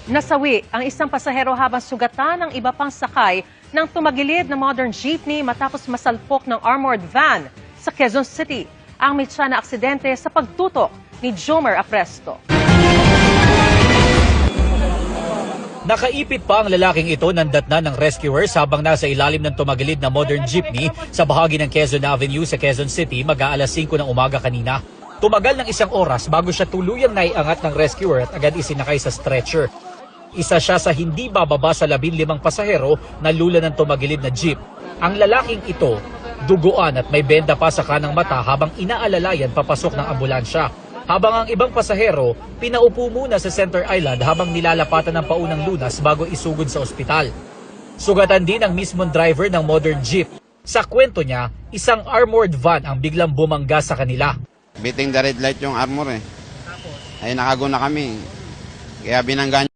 Nasawi ang isang pasahero habang sugatan ng iba pang sakay ng tumagilid na modern jeepney matapos masalpok ng armored van sa Quezon City. Ang mitsa na aksidente sa pagtutok ni Jomer Apresto. Nakaipit pa ang lalaking ito ng datnan ng rescuers habang nasa ilalim ng tumagilid na modern jeepney sa bahagi ng Quezon Avenue sa Quezon City mag-aalas 5 ng umaga kanina. Tumagal ng isang oras bago siya tuluyang naiangat ng rescuer at agad isinakay sa stretcher. Isa siya sa hindi bababa sa 15 pasahero na lula ng tumagilid na jeep. Ang lalaking ito, duguan at may benda pa sa kanang mata habang inaalalayan papasok ng ambulansya. Habang ang ibang pasahero, pinaupo muna sa Center Island habang nilalapatan ng paunang lunas bago isugod sa ospital. Sugatan din ang mismong driver ng modern jeep. Sa kwento niya, isang armored van ang biglang bumangga sa kanila. Biting the red light yung armor eh. Ay nakaguna kami. Kaya binangga